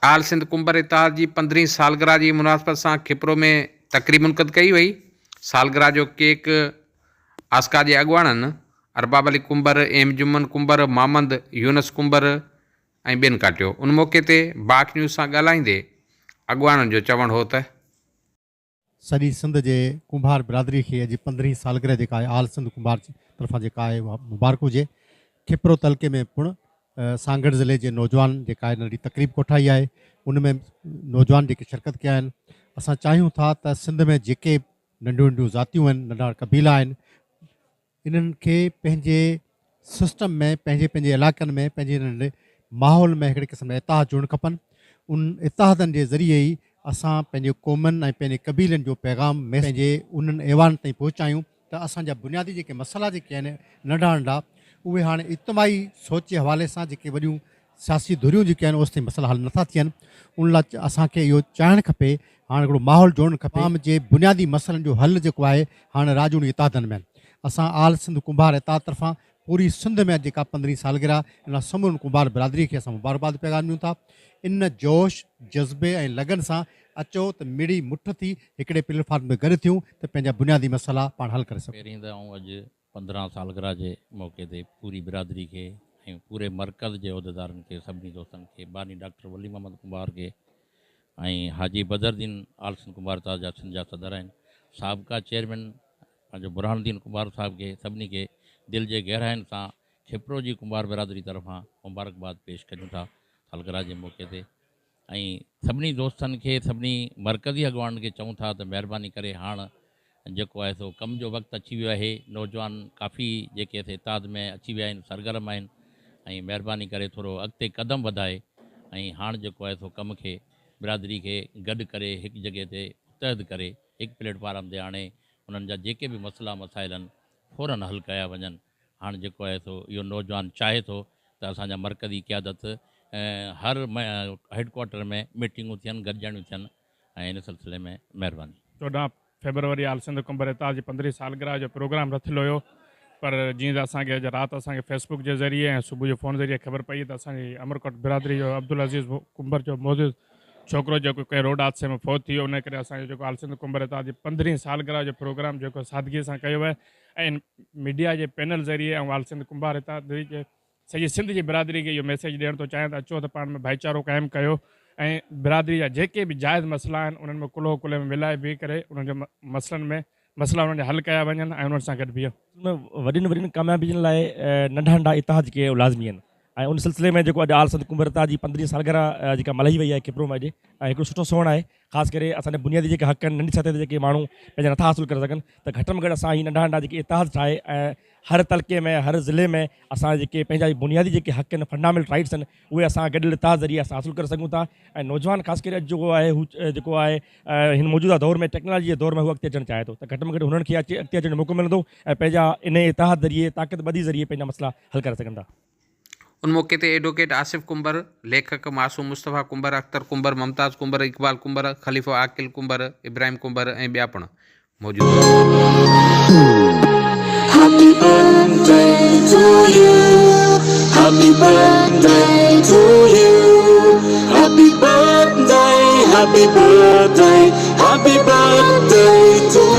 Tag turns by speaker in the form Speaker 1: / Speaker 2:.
Speaker 1: आल सिंध कुंभर इतिहाद जी 15वीं सालगिरह जी मुनासिबत सां खिपरो में तकरीब मुनक़द कई वई। सालगिरह जो केक आस्का जे अॻुवाणनि अरबाब अली कुंभर, एम जुमन कुंभर, मामंद यूनस कुंभर ऐं ॿियनि काटियो। उन मौक़े ते बाक न्यूज़ सां ॻाल्हाईंदे अॻुवाणनि जो चवणु हो त
Speaker 2: सॼी सिंध जे कुंभार बिरादरी खे अॼु 15वीं सालगिरह जेका आहे आल सिंध कुंभार तरफ़ां जेका आहे उहा मुबारक हुजे। खिपरो तलके में पिणु सांगड़ ज़िले जे नौजवान जेका आहे नंढी तकरीब कोठाई आहे, उन में नौजवान जेके शिरकत कया आहिनि। असां चाहियूं था त सिंध में जेके नंढियूं नंढियूं ज़ातियूं आहिनि, नंढा क़बीला आहिनि, इन्हनि खे पंहिंजे सिस्टम में, पंहिंजे पंहिंजे इलाइक़नि में, पंहिंजे नंढे माहौल में हिकिड़े क़िस्म जा इतिहाद जुड़णु खपनि। उन इतिहादनि जे ज़रिए ई असां पंहिंजे क़ौमनि ऐं पंहिंजे क़बीलनि जो पैगाम में पंहिंजे उन्हनि ऐवान ताईं पहुचायूं त असांजा बुनियादी जेके मसइला जेके आहिनि नंढा नंढा, उहे हाणे इज्तमाही सोच जे हवाले सां जेके वॾियूं सियासी धुरियूं जेके आहिनि ओसि ताईं मसइला हल नथा थियनि। उन लाइ असांखे इहो चाहिणु खपे, हाणे हिकिड़ो माहौल जोड़णु खपे। आम जे बुनियादी मसइलनि जो हल जेको आहे हाणे राजूनी इतिहादनि में असां आल सिंध कुंभार इतिहाद तरफ़ां पूरी सिंध में जेका 15वीं सालगिरह इन समूरनि कुंभार बिरादरी खे असां मुबारकबाद पैगाम ॾियूं था। इन जोश जज़्बे ऐं लगन सां अचो त मिड़ी मुठ थी हिकिड़े प्लेटफॉर्म में गॾु थियूं त पंहिंजा बुनियादी मसइला पाण हल करे सघूं।
Speaker 3: पहिरीं त अॼु 15 सालगिरह जे मौक़े ते पूरी बिरादरी खे ऐं पूरे मरकज़ जे उहिदेदारनि खे, सभिनी दोस्तनि खे, बानी डॉक्टर वली मोहम्मद कुंभार खे ऐं हाजी बदरुद्दीन आल सिंध कुंभार साहिब जा सिंध जा सदर आहिनि, साबिक़ा चेयरमैन पंहिंजो बुरहानुद्दीन कुंभार साहिब खे, सभिनी खे दिलि जे गहराइनि सां खिपरो जी कुंभार बिरादरी तरफ़ां मुबारकबाद पेश कयूं था सालगिरह जे मौक़े ते। ऐं सभिनी दोस्तनि खे, सभिनी मरकज़ी अॻुवाननि खे चऊं था त महिरबानी करे हाणे जेको आहे सो कम जो वक़्तु अची वियो आहे। नौजवान काफ़ी जेके इतिहाद में अची विया आहिनि, सरगर्म आहिनि, ऐं महिरबानी करे थोरो अॻिते क़दम वधाए ऐं हाणे जेको आहे सो कम खे बिरादरी खे गॾु करे हिकु जॻह ते मुतहद करे हिकु प्लेटफॉर्म ते आणे उन्हनि जा जेके बि मसइला मसाइल आहिनि फ़ौरन हल कया वञनि। हाणे जेको आहे सो इहो नौजवान चाहे थो त असांजा मरकज़ी क़यादत हर हेडक्वार्टर में मीटिंगूं थियनि, गॾिजाणियूं थियनि ऐं इन सिलसिले में महिरबानी।
Speaker 4: 14 फेबरवरी आल सिंध कुंभर इतिहाद जी 15वीं सालगिरह जो प्रोग्राम रथियलु हुयो, पर जीअं त असांखे अॼु राति असांखे फेसबुक जे ज़रिए ऐं सुबुह जो फ़ोन ज़रिए ख़बर पई त असांजी अमरकोट बिरादरी जो अब्दुल अज़ीज़ कुंभर जो मौजूदु छोकिरो जेको कंहिं रोड हादसे में फौत थी वियो, उन करे असांजो जेको आल सिंध कुंभर इतिहाद जी 15वीं सालगिरह जो प्रोग्राम जेको सादगीअ सां कयो आहे ऐं मीडिया जे पैनल ज़रिए ऐं आल सिंध कुंभार इतिहाद जे सॼी सिंध जी बिरादरी खे इहो मैसेज ॾियणु थो चाहियां त अचो त पाण में भाईचारो क़ाइमु कयो ऐं बिरादरी जा जेके बि जाइज़ मसइला आहिनि उन्हनि में कुल्हो कुल्हे में मिलाए बीह करे उन्हनि जो मसइलनि में मसइला उन्हनि जा हल कया वञनि ऐं उन्हनि सां गॾु बीहो।
Speaker 5: वॾियुनि वॾियुनि कामयाबियुनि लाइ नंढा नंढा इतिहाद जेके लाज़मी आहिनि ऐं उन सिलसिले में जेको अॼु आल सिंध कुंभर इतिहाद जी 15वीं सालगिरह जेका मल्हाई वई आहे खिपरो में अॼु, ऐं हिकिड़ो सुठो सोण आहे। ख़ासि करे असांजा बुनियादी जेके हक़ आहिनि, नंढी सतह ते जेके माण्हू पंहिंजा नथा हासिलु करे सघनि, त घटि में घटि असां ही नंढा नंढा जेके इतिहाद ठाहे ऐं हर तलके में, हर ज़िले में असां जेके पंहिंजा बुनियादी जेके हक़ आहिनि, फंडामेंटल राइट्स आहिनि, उहे असां गॾियल इतिहाद ज़रिए असां हासिलु करे सघूं था। ऐं नौजवान ख़ासि करे जेको आहे हू जेको आहे हिन मौजूदा दौर में, टेक्नोलॉजी जे दौर में हू अॻिते अचणु चाहे थो, त घटि में घटि हुननि खे अॻिते अचण जो मौक़ो मिलंदो ऐं पंहिंजा इन इतिहाद ज़रिए, ताक़तबदी ज़रिए पंहिंजा मसइला हल करे सघंदा।
Speaker 1: उन मौक़े ते एडवोकेट आसिफ कुंभर, लेखक मासूम मुस्तफ़ा कुंभर, अख्तर कुंभर, मुमताज़ कुंभर, इक़बाल कुंभर, ख़लीफ़ो आकिल कुंभर, इब्राहिम कुंभर ऐं ॿिया पिणु मौजूदु
Speaker 6: Happy birthday to you. Happy birthday to you. Happy birthday, happy birthday, happy birthday to